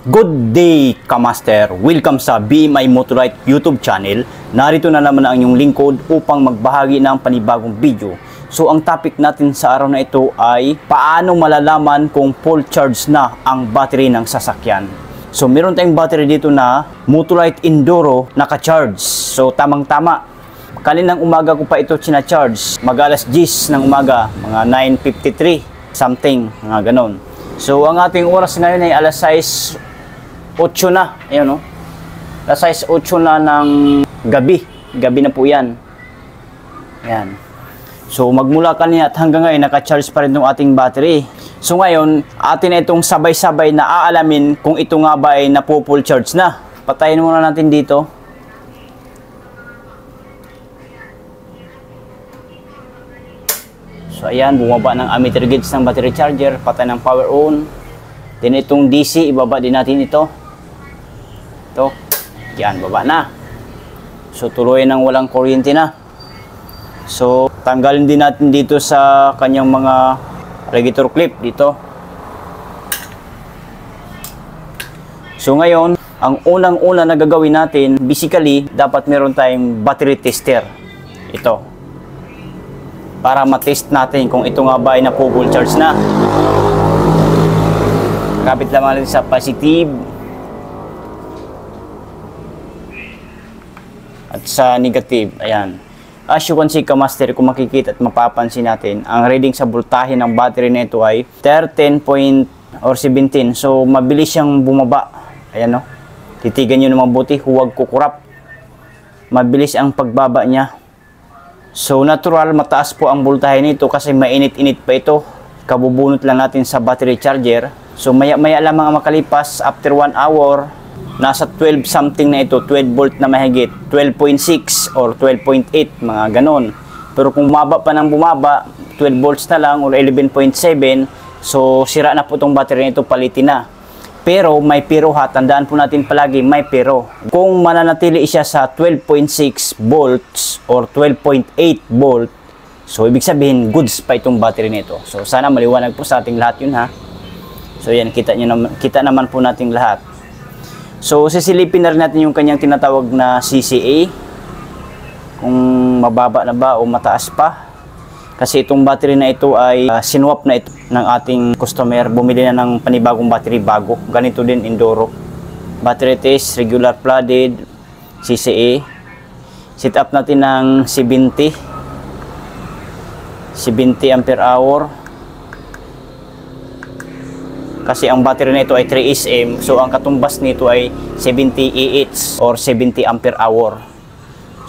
Good day, Kamaster! Welcome sa BMI Motorite YouTube channel. Narito na naman ang inyong lingkod upang magbahagi ng panibagong video. So, ang topic natin sa araw na ito ay paano malalaman kung full charge na ang battery ng sasakyan. So, meron tayong battery dito na Motorite Enduro naka-charge. So, tamang-tama. Kaninang umaga ko pa ito sina-charge. Mag-alas 10 ng umaga, mga 9:53 something, mga ganon. So, ang ating oras ngayon ay alas 6:08 na. Ayun, no? Alas 6:08 na ng gabi. Gabi na po yan. Yan. So, magmula kanina at hanggang ngayon, naka-charge pa rin itong ating battery. So, ngayon, atin na itong sabay-sabay na aalamin kung ito nga ba ay napo-full charge na. Patayin muna natin dito. So, ayan, bumaba ng ammeter gauge ng battery charger. Patay ng power on. Then, itong DC, ibaba din natin ito. Ito. Yan, baba na. So, tuloy nang walang kuryente na. So, tanggalin din natin dito sa kanyang mga radiator clip dito. So, ngayon, ang unang-una na gagawin natin, basically, dapat meron tayong battery tester. Ito. Para matest natin kung ito nga ba ay napo-full charge na. Kapit lamang natin sa positive at sa negative. Ayan. As you can see, Kamaster, kung makikita at mapapansin natin, ang reading sa voltahe ng battery na ito ay 13.17. So, mabilis siyang bumaba. Ayan, no? Titigan nyo naman buti, huwag kukurap. Mabilis ang pagbaba niya. So, natural, mataas po ang voltahe nito kasi mainit-init pa ito. Kabubunot lang natin sa battery charger. So, maya-maya lamang ang makalipas, after 1 hour, nasa 12 something na ito, 12 volt na mahigit, 12.6 or 12.8, mga ganon. Pero kung bumaba pa ng bumaba, 12 volts na lang or 11.7, so sira na po itong battery nito, palitin na. Pero may pero ha, tandaan po natin palagi, may pero. Kung mananatili siya sa 12.6 volts or 12.8 volt, so ibig sabihin, goods pa itong battery nito. So sana maliwanag po sa ating lahat yun ha. So yan, kita naman po nating lahat. So, sisilipin na rin natin yung kanyang tinatawag na CCA. Kung mababa na ba o mataas pa. Kasi itong battery na ito ay sinwap na ito ng ating customer. Bumili na ng panibagong battery bago. Ganito din Enduro. Battery test, regular flooded, CCA. Set up natin ng 70 ampere hour. Kasi ang battery na ito ay 3SM, so ang katumbas nito ay 70 AH or 70 ampere hour.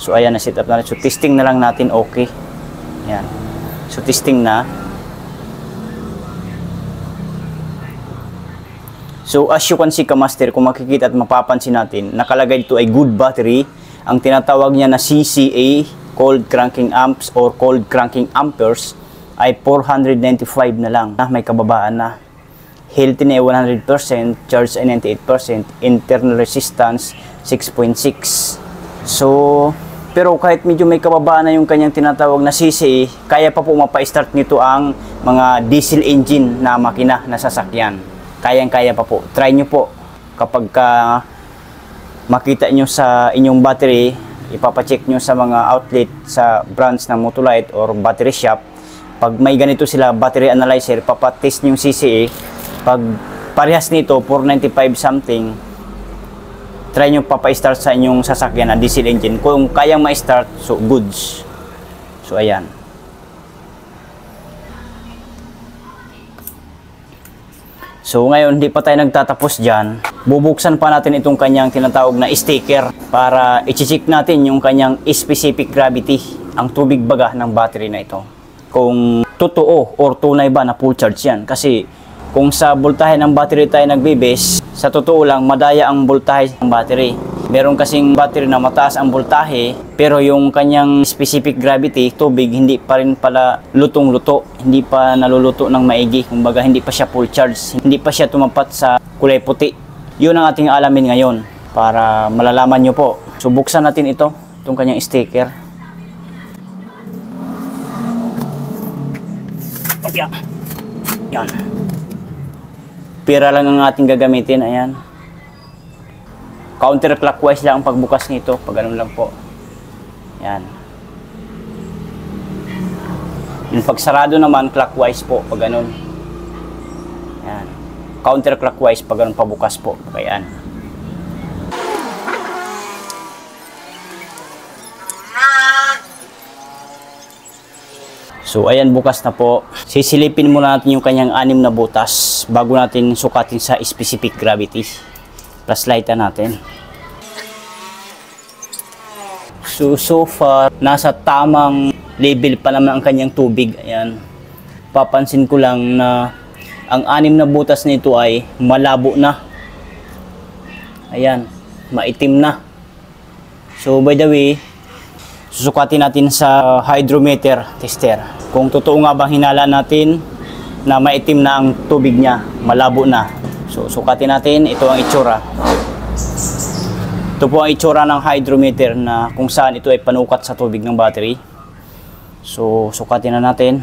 So ayan, na-set up na. So testing na lang natin, okay. Yan. So testing na. So as you can see, Kamaster, kung makikita at mapapansin natin, nakalagay dito ay good battery. Ang tinatawag niya na CCA, cold cranking amps or cold cranking amperes, ay 495 na lang. May kababaan na. Healthy na 100%, charge ay 98%, internal resistance 6.6. So, pero kahit medyo may kababaan na yung kanyang tinatawag na CCA, kaya pa po mapa-start nito ang mga diesel engine na makina na sasakyan. Kayang-kaya pa po. Try nyo po. Kapag makita nyo sa inyong battery, ipapacheck nyo sa mga outlet sa branch ng Motorite or battery shop. Pag may ganito sila, battery analyzer, papatest nyo yung CCA. Pag parehas nito, 495 something, try nyo papa-start sa inyong sasakyan na diesel engine. Kung kayang ma-start, so goods. So, ayan. So, ngayon, hindi pa tayo nagtatapos dyan. Bubuksan pa natin itong kanyang tinatawag na sticker para i-check natin yung kanyang specific gravity, ang tubig baga ng battery na ito. Kung totoo or tunay ba na full charge yan. Kasi, kung sa voltahe ng battery tayo nagbibase, sa totoo lang, madaya ang voltahe ng battery. Meron kasing battery na mataas ang voltahe, pero yung kanyang specific gravity, tubig, hindi pa rin pala lutong-luto. Hindi pa naluluto ng maigi. Kumbaga, hindi pa siya full charge. Hindi pa siya tumapat sa kulay puti. Yun ang ating alamin ngayon para malalaman nyo po. So, buksan natin ito, itong kanyang sticker. Yan. Pira lang ang ating gagamitin, ayan. Counterclockwise lang ang pagbukas nito. Pag ganun lang po. Yan. Yung pagsarado naman, clockwise po. Pag ganun. Yan. Counterclockwise pag ganun pabukas po. Ayan. So ayan, bukas na po. Sisilipin muna natin yung kanyang 6 na butas bago natin sukatin sa specific gravity. Plus lightan natin. So far, nasa tamang level pa naman ang kanyang tubig. Ayan. Papansin ko lang na ang 6 na butas nito ay malabo na. Ayan, maitim na. So by the way, susukatin natin sa hydrometer tester kung totoo nga bang hinala natin na maitim na ang tubig niya, malabo na. So sukatin natin, ito ang itsura. Ito po ang itsura ng hydrometer na kung saan ito ay panukat sa tubig ng battery. So sukatin na natin.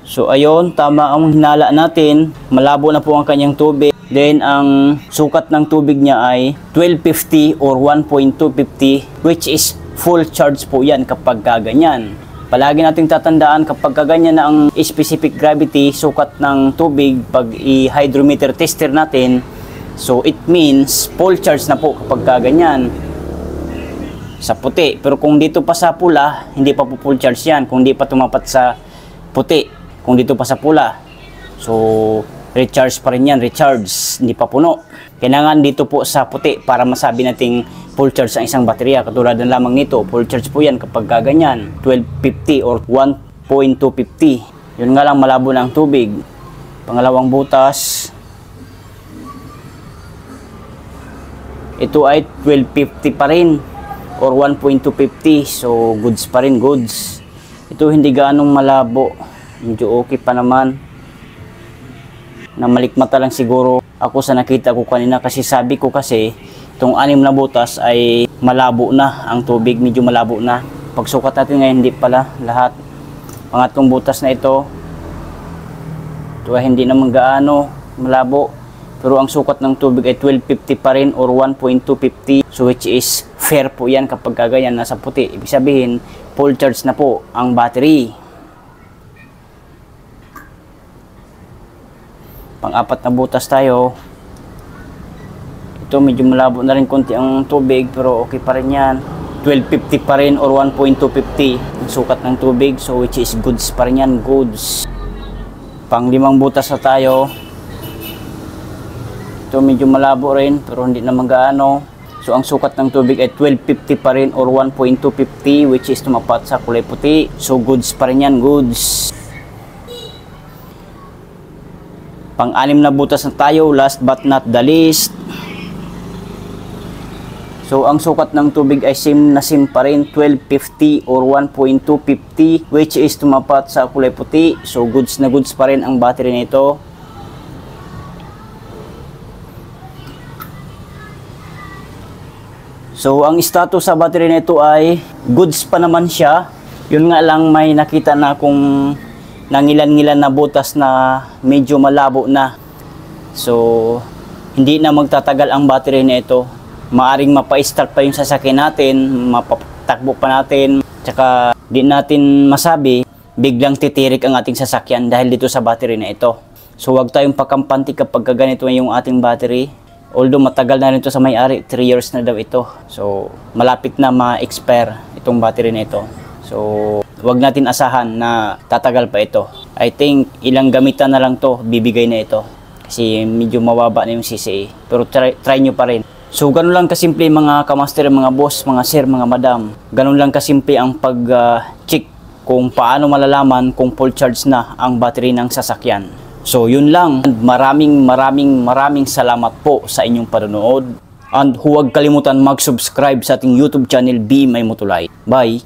So ayun, tama ang hinala natin, malabo na po ang kanyang tubig. Then, ang sukat ng tubig niya ay 1250 or 1.250, which is full charge po yan kapag kaganyan. Palagi nating tatandaan kapag kaganyan na ang specific gravity, sukat ng tubig, pag i-hydrometer tester natin, so it means full charge na po kapag kaganyan. Sa puti. Pero kung dito pa sa pula, hindi pa po full charge yan. Kung di pa tumapat sa puti, kung dito pa sa pula, so recharge pa rin yan, recharge, hindi pa puno. Kailangan dito po sa puti para masabi nating full charge ang isang baterya. Katulad ng lamang nito, full charge po yan kapag kaganyan, 1250 or 1.250. Yun nga lang, malabo na ang tubig. Pangalawang butas, ito ay 1250 pa rin or 1.250, so goods pa rin, goods. Ito hindi gaanong malabo, medyo okay pa naman. Na malikmata lang siguro ako sa nakita ko kanina, kasi sabi ko kasi itong 6 na butas ay malabo na ang tubig, medyo malabo na. Pagsukat natin ngayon, hindi pala lahat. Pangatlong butas na ito ay hindi naman gaano malabo, pero ang sukat ng tubig ay 1250 pa rin or 1.250, so which is fair po yan kapag kagayan nasa puti. Ibig sabihin full charge na po ang battery. Pang-apat na butas tayo. Ito medyo malabo na rin konti ang tubig, pero okay pa rin yan. 1250 pa rin or 1.250 ang sukat ng tubig, so which is goods pa rin yan, goods. Pang-5 butas na tayo. Ito medyo malabo rin, pero hindi naman gaano. So ang sukat ng tubig ay 1250 pa rin or 1.250, which is tumapat sa kulay puti, so goods pa rin yan, goods. Pang-6 na butas na tayo, last but not the least. So ang sukat ng tubig ay same na same pa rin, 1250 or 1.250, which is tumapat sa kulay puti, so goods na goods pa rin ang battery nito. So ang status sa battery nito ay goods pa naman siya. Yun nga lang, may nakita na kung nangilan-ngilan na butas na medyo malabo na. So hindi na magtatagal ang battery nito. Maaring mapa-start pa yung sasakyan natin, mapatakbo pa natin, tsaka di natin masabi, biglang titirik ang ating sasakyan dahil dito sa battery na ito. So huwag tayong pakampante kapag ganito yung ating battery. Although matagal na rin ito sa may-ari, 3 years na daw ito. So malapit na ma-expire itong battery na ito. So wag natin asahan na tatagal pa ito. I think ilang gamitan na lang to, bibigay na ito. Kasi medyo mababa na yung CCA. Pero try nyo pa rin. So ganun lang kasimple mga kamaster, mga boss, mga sir, mga madam. Ganun lang kasimple ang pag-check kung paano malalaman kung full charge na ang battery ng sasakyan. So yun lang. Maraming salamat po sa inyong panonood. And huwag kalimutan mag-subscribe sa ating YouTube channel, Be My Motolite. Bye!